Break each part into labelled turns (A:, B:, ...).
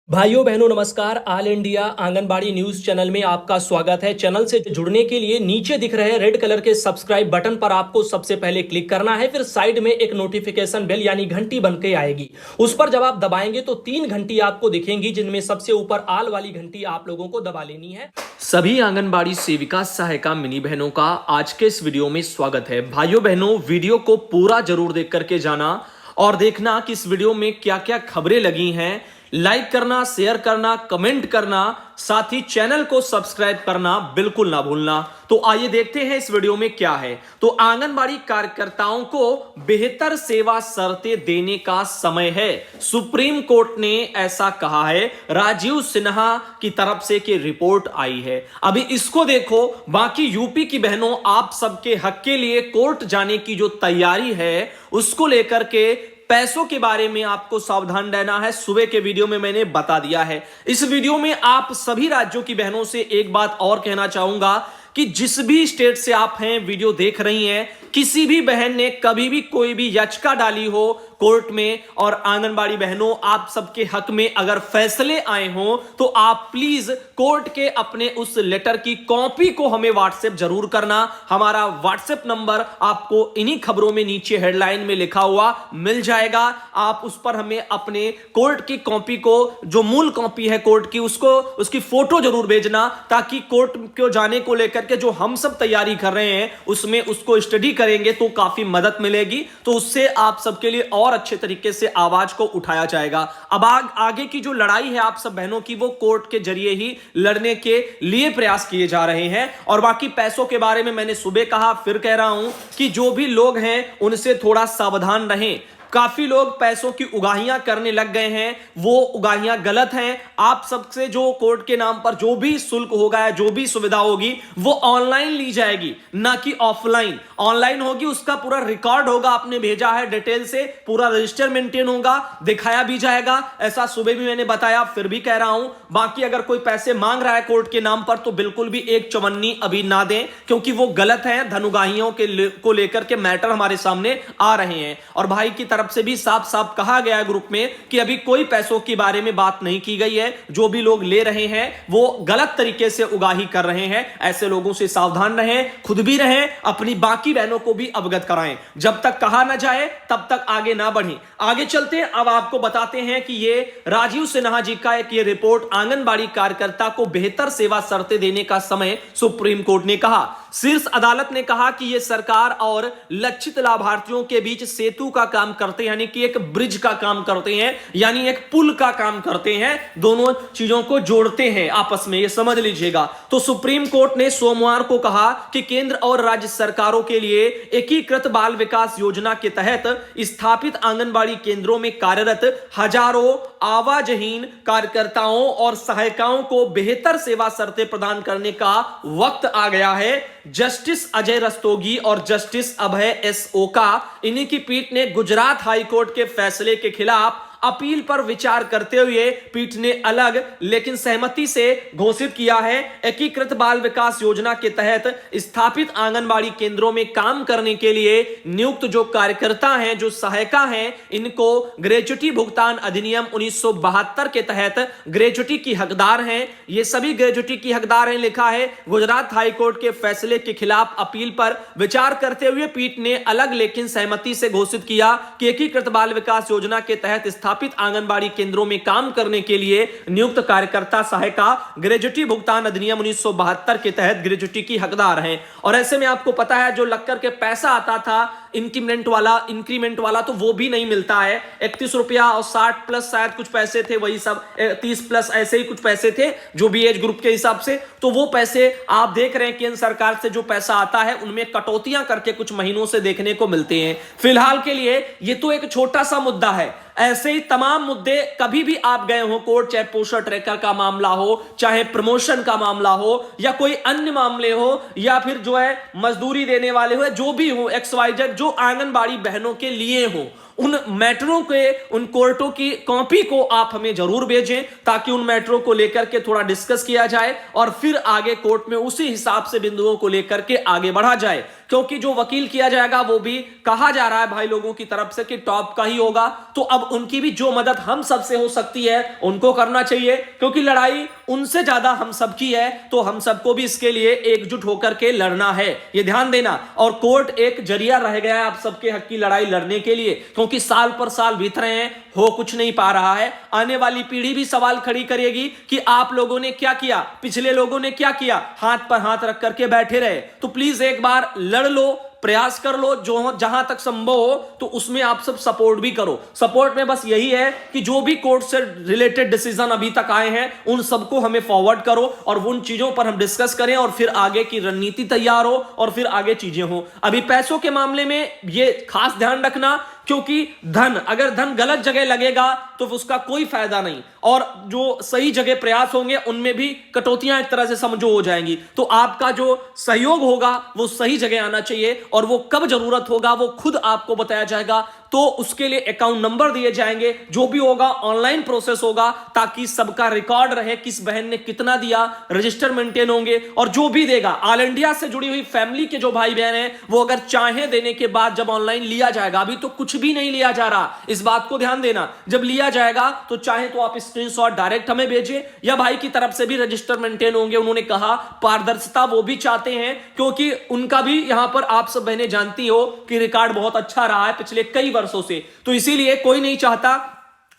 A: भाइयों बहनों नमस्कार। All India anganwadi news channel में आपका स्वागत है। चैनल से जुड़ने के लिए नीचे दिख रहे रेड कलर के सब्सक्राइब बटन पर आपको सबसे पहले क्लिक करना है। फिर साइड में एक नोटिफिकेशन बेल यानी घंटी बन के आएगी, उस पर जब आप दबाएंगे तो 3 घंटी आपको दिखेंगी, जिनमें सबसे ऊपर आल वाली घंटी आप लोगों को दबा लेनी है। सभी आंगनबाड़ी सेविका सहायिका मिनी बहनों का आज के इस वीडियो में स्वागत है। भाइयों बहनों, वीडियो को पूरा जरूर देख करके जाना और देखना कि इस वीडियो में क्या क्या खबरें लगी हैं। लाइक करना, शेयर करना, कमेंट करना, साथ ही चैनल को सब्सक्राइब करना बिल्कुल ना भूलना। तो आइए देखते हैं इस वीडियो में क्या है। तो आंगनबाड़ी कार्यकर्ताओं को बेहतर सेवा शर्तें देने का समय है, सुप्रीम कोर्ट ने ऐसा कहा है। राजीव सिन्हा की तरफ से की रिपोर्ट आई है। अभी इसको देखो। बाकी यूपी की बहनों, आप सबके हक के लिए कोर्ट जाने की जो तैयारी है उसको लेकर के पैसों के बारे में आपको सावधान रहना है। सुबह के वीडियो में मैंने बता दिया है। इस वीडियो में आप सभी राज्यों की बहनों से एक बात और कहना चाहूंगा कि जिस भी स्टेट से आप हैं, वीडियो देख रही हैं, किसी भी बहन ने कभी भी कोई भी याचिका डाली हो कोर्ट में और आंगनबाड़ी बहनों आप सबके हक में अगर फैसले आए हो तो आप प्लीज कोर्ट के अपने उस लेटर की कॉपी को हमें व्हाट्सएप जरूर करना। हमारा व्हाट्सएप नंबर आपको इन्हीं खबरों में नीचे हेडलाइन में लिखा हुआ मिल जाएगा। आप उस पर हमें अपने कोर्ट की कॉपी को, जो मूल कॉपी है कोर्ट की, उसकी फोटो जरूर भेजना, ताकि कोर्ट को जाने को लेकर के जो हम सब तैयारी कर रहे हैं उसमें उसको स्टडी करेंगे तो काफी मदद मिलेगी। तो उससे आप सबके लिए और अच्छे तरीके से आवाज को उठाया जाएगा। अब आगे की जो लड़ाई है आप सब बहनों की, वो कोर्ट के जरिए ही लड़ने के लिए प्रयास किए जा रहे हैं। और बाकी पैसों के बारे में मैंने सुबह कहा, फिर कह रहा हूं कि जो भी लोग हैं उनसे थोड़ा सावधान रहें। काफी लोग पैसों की उगाहियां करने लग गए हैं, वो उगाहियां गलत हैं। आप सबसे जो कोर्ट के नाम पर जो भी शुल्क होगा या जो भी सुविधा होगी वो ऑनलाइन ली जाएगी, ना कि ऑफलाइन। ऑनलाइन होगी, उसका पूरा रिकॉर्ड होगा, आपने भेजा है डिटेल से, पूरा रजिस्टर मेंटेन होगा, दिखाया भी जाएगा। ऐसा सुबह भी मैंने बताया, फिर भी कह रहा हूं। बाकी अगर कोई पैसे मांग रहा है कोर्ट के नाम पर तो बिल्कुल भी एक चवन्नी अभी ना दें, क्योंकि वो गलत है। धन उगाहियों को लेकर के मैटर हमारे सामने आ रहे हैं और भाई की तरफ से भी साफ साफ कहा गया है ग्रुप में कि अभी कोई पैसों के बारे में बात नहीं की गई है। जो भी लोग ले रहे हैं वो गलत तरीके से उगाही कर रहे हैं। ऐसे लोगों से सावधान रहें, खुद भी रहें, अपनी बाकी बहनों को भी अवगत कराएं। जब तक कहा ना जाए तब तक आगे ना बढ़ें। आगे चलते हैं। अब आपको बताते हैं कि ये राजीव सिन्हा जी का एक ये रिपोर्ट, आंगनबाड़ी कार्यकर्ता को बेहतर सेवा शर्तें देने का समय सुप्रीम कोर्ट ने कहा। शीर्ष अदालत ने कहा कि यह सरकार और लक्षित लाभार्थियों के बीच सेतु का काम करते हैं, यानी कि एक ब्रिज का काम करते हैं, यानी एक पुल का काम करते हैं, दोनों चीजों को जोड़ते हैं आपस में, यह समझ लीजिएगा। तो सुप्रीम कोर्ट ने सोमवार को कहा कि केंद्र और राज्य सरकारों के लिए एकीकृत बाल विकास योजना के तहत स्थापित आंगनबाड़ी केंद्रों में कार्यरत हजारों आवाजहीन कार्यकर्ताओं और सहायिकाओं को बेहतर सेवा शर्तें प्रदान करने का वक्त आ गया है। जस्टिस अजय रस्तोगी और जस्टिस अभय एस ओका, इन्हीं की पीठ ने गुजरात हाईकोर्ट के फैसले के खिलाफ अपील पर विचार करते हुए पीठ ने अलग लेकिन सहमति से घोषित किया है, एकीकृत बाल विकास योजना के तहत स्थापित आंगनबाड़ी केंद्रों में काम करने के लिए नियुक्त जो कार्यकर्ता हैं, जो सहायिका हैं, इनको ग्रेच्युटी भुगतान अधिनियम 1972 के तहत ग्रेच्युटी की हकदार हैं। ये सभी ग्रेच्युटी की हकदार हैं, लिखा है। गुजरात हाईकोर्ट के फैसले के खिलाफ अपील पर विचार करते हुए पीठ ने अलग लेकिन सहमति से घोषित किया कि एकीकृत बाल विकास योजना के तहत स्थापित आंगनबाड़ी केंद्रों में काम करने के लिए नियुक्त कार्यकर्ता सहायिका ग्रेच्युटी भुगतान अधिनियम 1972 के तहत ग्रेच्युटी की हकदार हैं। और ऐसे में आपको पता है, जो लग करके पैसा आता था इंक्रीमेंट वाला तो वो भी नहीं मिलता है। 31 रुपया और 60 प्लस शायद कुछ पैसे थे, वही सब 30 प्लस ऐसे ही कुछ पैसे थे जो भी एज ग्रुप के हिसाब से। तो वो पैसे आप देख रहे हैं केंद्र सरकार से जो पैसा आता है उनमें कटौतियां करके कुछ महीनों से देखने को मिलते हैं। फिलहाल के लिए ये तो एक छोटा सा मुद्दा है। ऐसे ही तमाम मुद्दे, कभी भी आप गए हो कोर्ट, चाहे पोस्टर ट्रैकर का मामला हो, चाहे प्रमोशन का मामला हो, या कोई अन्य मामले हो, या फिर जो है मजदूरी देने वाले हो, जो भी हो, XYZ, जो आंगनबाड़ी बहनों के लिए हो, उन मैटरों के, उन कोर्टों की कॉपी को आप हमें जरूर भेजें, ताकि उन मैटरों को लेकर के थोड़ा डिस्कस किया जाए और फिर आगे कोर्ट में उसी हिसाब से बिंदुओं को लेकर के आगे बढ़ा जाए।
B: क्योंकि जो वकील किया जाएगा वो भी कहा जा रहा है भाई लोगों की तरफ से कि टॉप का ही होगा। तो अब उनकी भी जो मदद हम सबसे हो सकती है उनको करना चाहिए, क्योंकि लड़ाई उनसे ज्यादा हम सबकी है। तो हम सबको भी इसके लिए एकजुट होकर के लड़ना है, ये ध्यान देना। और कोर्ट एक जरिया रह गया है आप सबके हक की लड़ाई लड़ने के लिए, क्योंकि साल पर साल बीत रहे हैं, हो कुछ नहीं पा रहा है। आने वाली पीढ़ी भी सवाल खड़ी करेगी कि आप लोगों ने क्या किया, पिछले लोगों ने क्या किया, हाथ पर हाथ रख करके बैठे रहे। तो प्लीज एक बार लड़ लो, प्रयास कर लो, जो जहां तक संभव हो तो उसमें आप सब सपोर्ट भी करो। सपोर्ट में बस यही है कि जो भी कोर्ट से रिलेटेड डिसीजन अभी तक आए हैं उन सबको हमें फॉरवर्ड करो और उन चीजों पर हम डिस्कस करें और फिर आगे की रणनीति तैयार हो और फिर आगे चीजें हो। अभी पैसों के मामले में ये खास ध्यान रखना, क्योंकि अगर धन गलत जगह लगेगा तो उसका कोई फायदा नहीं, और जो सही जगह प्रयास होंगे उनमें भी कटौतियां एक तरह से समझो हो जाएंगी। तो आपका जो सहयोग होगा वो सही जगह आना चाहिए, और वो कब जरूरत होगा वो खुद आपको बताया जाएगा। तो उसके लिए अकाउंट नंबर दिए जाएंगे, जो भी होगा ऑनलाइन प्रोसेस होगा, ताकि सबका रिकॉर्ड रहे किस बहन ने कितना दिया, रजिस्टर मेंटेन होंगे। और जो भी देगा ऑल इंडिया से जुड़ी हुई फैमिली के जो भाई बहन हैं वो अगर चाहे देने के बाद जब ऑनलाइन लिया जाएगा, अभी तो कुछ भी नहीं लिया जा रहा, इस बात को ध्यान देना। जब लिया जाएगा तो चाहे तो आप स्क्रीनशॉट डायरेक्ट हमें भेजें, या भाई की तरफ से भी रजिस्टर मेंटेन होंगे। उन्होंने कहा पारदर्शिता वो भी चाहते हैं, क्योंकि उनका भी यहां पर आप सब बहनें जानती हो कि रिकॉर्ड बहुत अच्छा रहा है पिछले कई वर्षों से। तो इसीलिए कोई नहीं चाहता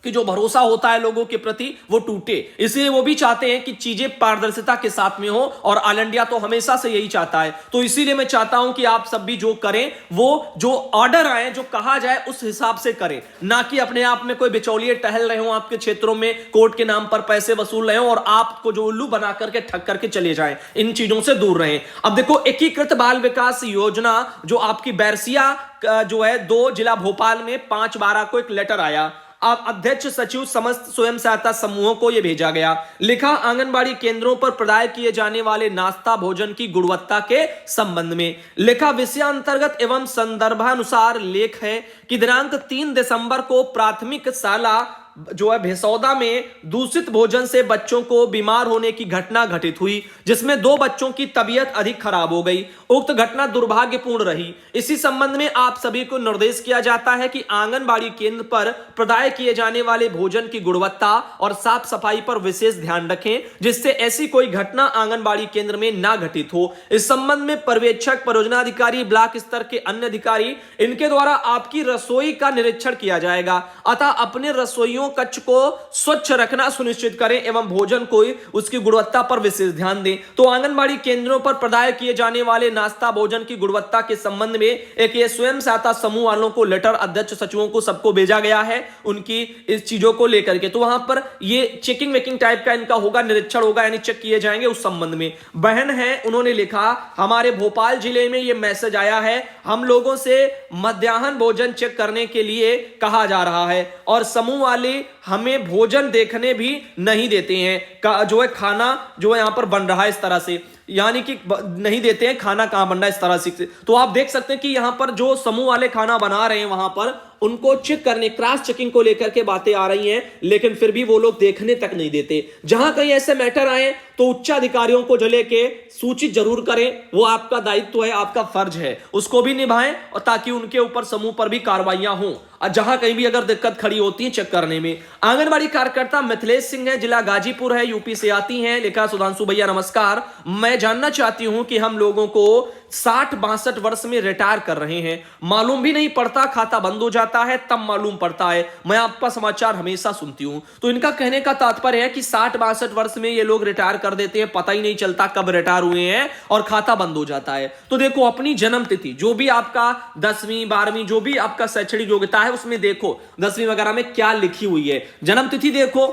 B: कि जो भरोसा होता है लोगों के प्रति वो टूटे, इसलिए वो भी चाहते हैं कि चीजें पारदर्शिता के साथ में हो, और ऑल इंडिया तो हमेशा से यही चाहता है। तो इसीलिए मैं चाहता हूं कि आप सब भी जो करें वो जो ऑर्डर आए, जो कहा जाए उस हिसाब से करें, ना कि अपने आप में कोई बिचौलिए टहल रहे हो आपके क्षेत्रों में, कोर्ट के नाम पर पैसे वसूल रहे हो और आपको जो उल्लू बना करके ठग करके चले जाएं। इन चीजों से दूर रहें। अब देखो, एकीकृत बाल विकास योजना जो आपकी बैरसिया जो है 2 जिला भोपाल में 5/12 को एक लेटर आया। अब अध्यक्ष सचिव समस्त स्वयं सहायता समूहों को यह भेजा गया। लिखा, आंगनबाड़ी केंद्रों पर प्रदाय किए जाने वाले नाश्ता भोजन की गुणवत्ता के संबंध में। लिखा, विषयांतर्गत एवं संदर्भानुसार लेख है कि दिनांक 3 दिसंबर को प्राथमिक शाला जो है भेसौदा में दूषित भोजन से बच्चों को बीमार होने की घटना घटित हुई, जिसमें 2 बच्चों की तबीयत अधिक खराब हो गई। उक्त घटना दुर्भाग्यपूर्ण रही। इसी संबंध में आप सभी को निर्देश किया जाता है कि आंगनबाड़ी केंद्र पर प्रदाय किए जाने वाले भोजन की गुणवत्ता और साफ सफाई पर विशेष ध्यान रखें, जिससे ऐसी कोई घटना आंगनबाड़ी केंद्र में ना घटित हो। इस संबंध में पर्यवेक्षक, परियोजना अधिकारी, ब्लॉक स्तर के अन्य अधिकारी, इनके द्वारा आपकी रसोई का निरीक्षण किया जाएगा। अतः अपने रसोइयों कक्ष को स्वच्छ रखना सुनिश्चित करें एवं भोजन को उसकी गुणवत्ता पर विशेष ध्यान दें। तो आंगनबाड़ी केंद्रों पर प्रदाय किए जाने वाले नाश्ता भोजन की गुणवत्ता के संबंध में एक ये स्वयं सहायता समूह वालों को लेटर अध्यक्ष सचिवों को सबको भेजा गया है, उनकी इस चीजों को लेकर के। तो वहां पर ये चेकिंग वेकिंग टाइप का इनका होगा, निरीक्षण होगा, यानी चेक किए जाएंगे उस संबंध में। बहन है, उन्होंने लिखा, हमारे भोपाल जिले में ये मैसेज आया है, हम लोगों से मध्याह्न भोजन चेक करने के लिए कहा जा रहा है और समूह वाले हमें भोजन देखने भी नहीं देते हैं। जो है खाना जो है यहां पर बन रहा है इस तरह से, यानी कि नहीं देते हैं खाना कहां बन रहा है इस तरह से। तो आप देख सकते हैं कि यहां पर जो समूह वाले खाना बना रहे हैं वहां पर उनको चेक करने, क्रॉस चेकिंग को लेकर के बातें आ रही हैं, लेकिन फिर भी वो लोग देखने तक नहीं देते। जहां कहीं ऐसे मैटर आए तो उच्च अधिकारियों को जले के सूचित जरूर करें, वो आपका दायित्व है, आपका फर्ज है, उसको भी निभाएं, और ताकि उनके ऊपर समूह पर भी कार्रवाइयां हों। और जहां कहीं भी अगर दिक्कत खड़ी होती है चेक करने में। आंगनबाड़ी कार्यकर्ता मिथिलेश सिंह है, जिला गाजीपुर है, यूपी से आती हैं। लिखा, सुधांशु भैया नमस्कार, मैं जानना चाहती हूं कि हम लोगों को 60-62 वर्ष में रिटायर कर रहे हैं, मालूम भी नहीं पड़ता, खाता बंद हो जाता है तब मालूम पड़ता है। मैं आपका समाचार हमेशा सुनती हूं। तो इनका कहने का तात्पर्य है कि 60-62 वर्ष में ये लोग रिटायर कर देते हैं, पता ही नहीं चलता कब रिटायर हुए हैं और खाता बंद हो जाता है। तो देखो, अपनी जन्म तिथि जो भी आपका 10वीं 12वीं जो भी आपका शैक्षणिक योग्यता है उसमें देखो 10वीं वगैरह में क्या लिखी हुई है, जन्म तिथि देखो,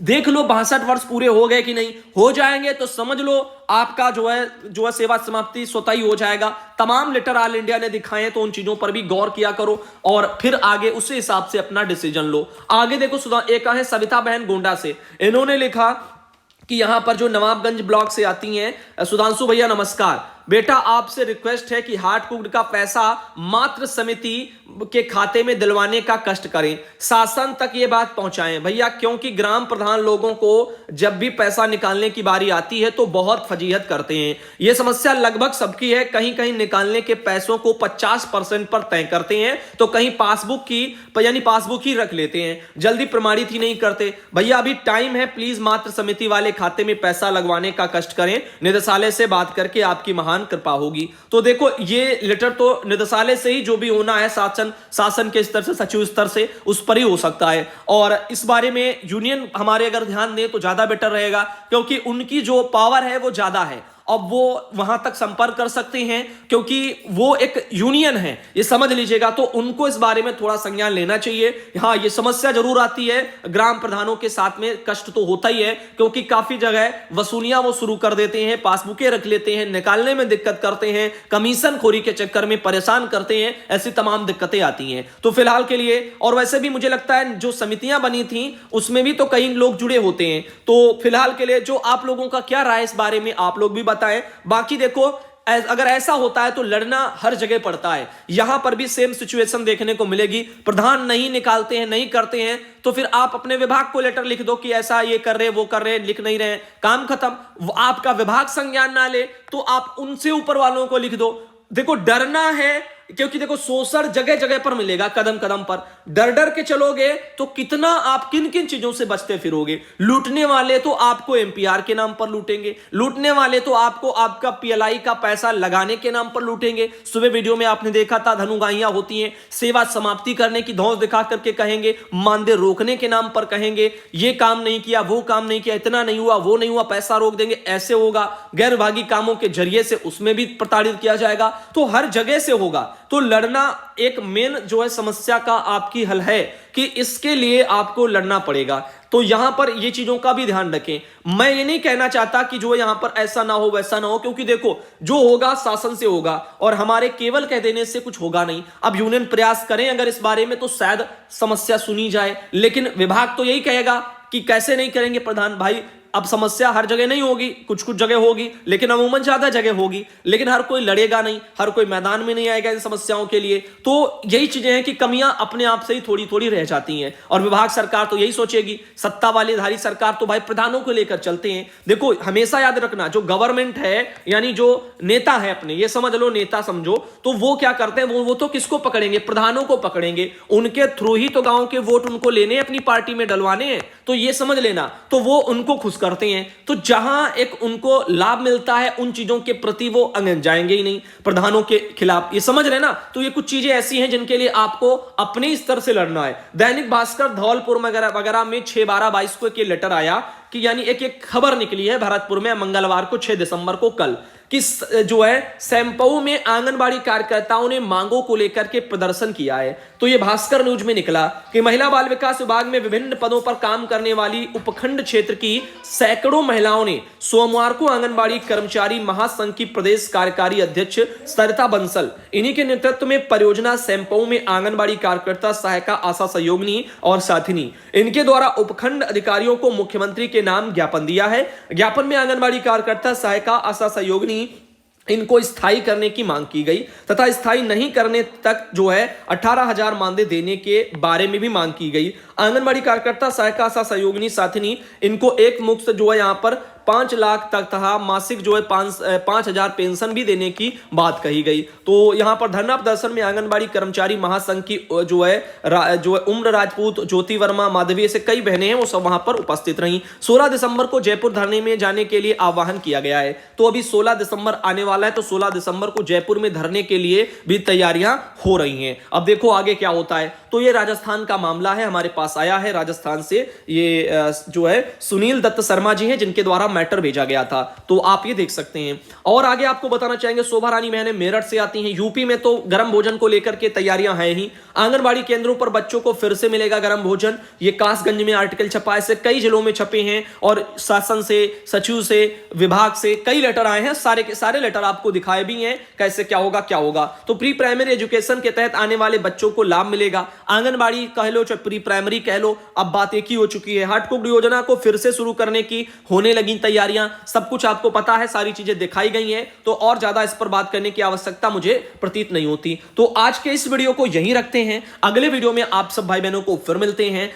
B: देख लो 62 वर्ष पूरे हो गए कि नहीं। हो जाएंगे तो समझ लो आपका जो है सेवा समाप्ति स्वतः ही हो जाएगा। तमाम लेटर ऑल इंडिया ने दिखाए, तो उन चीजों पर भी गौर किया करो और फिर आगे उसी हिसाब से अपना डिसीजन लो। आगे देखो, एक है सविता बहन गोंडा से, इन्होंने लिखा कि यहां पर जो नवाबगंज ब्लॉक से आती हैं, सुधांशु भैया नमस्कार, बेटा आपसे रिक्वेस्ट है कि हार्ड कुक्ड का पैसा मातृ समिति के खाते में दिलवाने का कष्ट करें, शासन तक ये बात पहुंचाएं भैया, क्योंकि ग्राम प्रधान लोगों को जब भी पैसा निकालने की बारी आती है तो बहुत फजीहत करते हैं। यह समस्या लगभग सबकी है, कहीं कहीं निकालने के पैसों को 50% पर तय करते हैं तो कहीं पासबुक ही रख लेते हैं, जल्दी प्रमाणित ही नहीं करते। भैया अभी टाइम है, प्लीज मातृ समिति वाले खाते में पैसा लगवाने का कष्ट करें, निदेशालय से बात करके आपकी महान कृपा होगी। तो देखो ये लेटर तो निदेशालय से ही जो भी होना है शासन के स्तर से, सचिव स्तर से, उस पर ही हो सकता है। और इस बारे में यूनियन हमारे अगर ध्यान दे तो ज्यादा बेटर रहेगा, क्योंकि उनकी जो पावर है वो ज्यादा है। अब वो वहां तक संपर्क कर सकते हैं क्योंकि वो एक यूनियन है, ये समझ लीजिएगा। तो उनको इस बारे में थोड़ा संज्ञान लेना चाहिए। हाँ, ये समस्या जरूर आती है, ग्राम प्रधानों के साथ में कष्ट तो होता ही है, क्योंकि काफी जगह वसूलियां वो शुरू कर देते हैं, पासबुकें रख लेते हैं, निकालने में दिक्कत करते हैं, कमीशन खोरी के चक्कर में परेशान करते हैं, ऐसी तमाम दिक्कतें आती हैं। तो फिलहाल के लिए, और वैसे भी मुझे लगता है जो समितियां बनी थी उसमें भी तो कई लोग जुड़े होते हैं। तो फिलहाल के लिए जो आप लोगों का क्या राय इस बारे में आप लोग भी बताएं। बाकी देखो अगर ऐसा होता है तो लड़ना हर जगह पड़ता है, यहां पर भी सेम सिचुएशन देखने को मिलेगी। प्रधान नहीं निकालते हैं, नहीं करते हैं, तो फिर आप अपने विभाग को लेटर लिख दो कि ऐसा ये कर रहे, वो कर रहे, लिख नहीं रहे, काम खत्म। आपका विभाग संज्ञान ना ले तो आप उनसे ऊपर वालों को लिख दो। देखो डरना है, क्योंकि देखो शोषण जगह जगह पर मिलेगा, कदम कदम पर। डर डर के चलोगे तो कितना आप किन किन चीजों से बचते फिरोगे। लूटने वाले तो आपको एमपीआर के नाम पर लूटेंगे, लूटने वाले तो आपको आपका पीएलआई का पैसा लगाने के नाम पर लूटेंगे। सुबह वीडियो में आपने देखा था, धनुगाइयां होती हैं, सेवा समाप्ति करने की धौंस दिखा करके कहेंगे, मानदेय रोकने के नाम पर कहेंगे, ये काम नहीं किया, वो काम नहीं किया, इतना नहीं हुआ, वो नहीं हुआ, पैसा रोक देंगे, ऐसे होगा। गैर विभागी कामों के जरिए से उसमें भी प्रताड़ित किया जाएगा, तो हर जगह से होगा। तो लड़ना एक मेन जो है समस्या का आपकी हल है कि इसके लिए आपको लड़ना पड़ेगा। तो यहां पर ये चीजों का भी ध्यान रखें। मैं ये नहीं कहना चाहता कि जो यहां पर ऐसा ना हो वैसा ना हो, क्योंकि देखो जो होगा शासन से होगा और हमारे केवल कह देने से कुछ होगा नहीं। अब यूनियन प्रयास करें अगर इस बारे में तो शायद समस्या सुनी जाए, लेकिन विभाग तो यही कहेगा कि कैसे नहीं करेंगे प्रधान भाई। अब समस्या हर जगह नहीं होगी, कुछ कुछ जगह होगी, लेकिन अमूमन ज्यादा जगह होगी, लेकिन हर कोई लड़ेगा नहीं, हर कोई मैदान में नहीं आएगा इन समस्याओं के लिए। तो यही चीजें हैं कि कमियां अपने आप से ही थोड़ी थोड़ी रह जाती हैं। और विभाग सरकार तो यही सोचेगी, सत्ता वाली धारी सरकार तो भाई प्रधानों को लेकर चलते हैं। देखो हमेशा याद रखना, जो गवर्नमेंट है यानी जो नेता है अपने, ये समझ लो नेता समझो, तो वो क्या करते हैं, वो तो किसको पकड़ेंगे, प्रधानों को पकड़ेंगे। उनके थ्रू ही तो गांव के वोट उनको लेने, अपनी पार्टी में डलवाने हैं, तो ये समझ लेना। तो वो उनको खुश करते हैं, तो जहां एक उनको लाभ मिलता है उन चीजों के प्रति वो अंगन जाएंगे ही नहीं, प्रधानों के खिलाफ, ये समझ लेना। तो ये कुछ चीजें ऐसी हैं जिनके लिए आपको अपने स्तर से लड़ना है। दैनिक भास्कर धौलपुर वगैरह में 6/12/22 को एक लेटर आया कि यानी एक खबर निकली है भरतपुर में मंगलवार को 6 दिसंबर को, कल, कि जो है सैंपऊ में आंगनबाड़ी कार्यकर्ताओं ने मांगों को लेकर के प्रदर्शन किया है। तो ये भास्कर न्यूज में निकला कि महिला बाल विकास विभाग में विभिन्न पदों पर काम करने वाली उपखंड क्षेत्र की सैकड़ों महिलाओं ने सोमवार को आंगनबाड़ी कर्मचारी महासंघ की प्रदेश कार्यकारी अध्यक्ष सरिता बंसल, इन्हीं के नेतृत्व में परियोजना सैंपऊ में आंगनबाड़ी कार्यकर्ता, सहायिका, आशा सहयोगिनी और साथिनी, इनके द्वारा उपखंड अधिकारियों को मुख्यमंत्री के नाम ज्ञापन दिया है। ज्ञापन में आंगनबाड़ी कार्यकर्ता, सहायिका, आशा सहयोगिनी इनको स्थायी करने की मांग की गई तथा स्थायी नहीं करने तक जो है 18,000 मानदेय देने के बारे में भी मांग की गई। आंगनबाड़ी कार्यकर्ता, सहायिका, आशा सहयोगिनी, साथिनी, इनको एक मुक्त जो है यहाँ पर 5 लाख तक तथा मासिक जो है 5,000 पेंशन भी देने की बात कही गई। तो यहां पर धरना प्रदर्शन में आंगनबाड़ी कर्मचारी महासंघ की जो है उम्र राजपूत, ज्योति वर्मा, माधवी, ऐसे कई बहनें हैं, वो सब वहां पर उपस्थित रहीं। 16 दिसंबर को जयपुर धरने में जाने के लिए आह्वान किया गया है। तो अभी 16 दिसंबर आने वाला है, तो 16 दिसंबर को जयपुर में धरने के लिए भी तैयारियां हो रही हैं। अब देखो आगे क्या होता है। तो ये राजस्थान का मामला है, हमारे पास आया है राजस्थान से, ये जो है सुनील दत्त शर्मा जी हैं जिनके द्वारा मैटर भेजा गया था। तो आप ये देख सकते हैं। और आगे आपको बताना चाहेंगे, शोभा रानी बहने मेरठ से आती हैं। यूपी में तो गर्म भोजन को लेकर के तैयारियां हैं ही। आंगनबाड़ी केंद्रों पर बच्चों को फिर से मिलेगा गर्म भोजन, ये कासगंज में आर्टिकल छपा, ऐसे कई जिलों में छपे हैं और शासन से, सचिव से, विभाग से कई लेटर आए हैं। सारे के सारे लेटर आपको दिखाए भी हैं कैसे क्या होगा क्या होगा। तो प्री प्राइमरी एजुकेशन के तहत आने वाले बच्चों को लाभ मिलेगा। आंगनबाड़ी कह लो चाहे प्री प्राइमरी जनवरी कह लो, अब बात एक ही हो चुकी है। हार्ट कुक्ड योजना को फिर से शुरू करने की होने लगी तैयारियां, सब कुछ आपको पता है, सारी चीजें दिखाई गई हैं, तो और ज्यादा इस पर बात करने की आवश्यकता मुझे प्रतीत नहीं होती। तो आज के इस वीडियो को यहीं रखते हैं, अगले वीडियो में आप सब भाई बहनों को फिर मिलते हैं।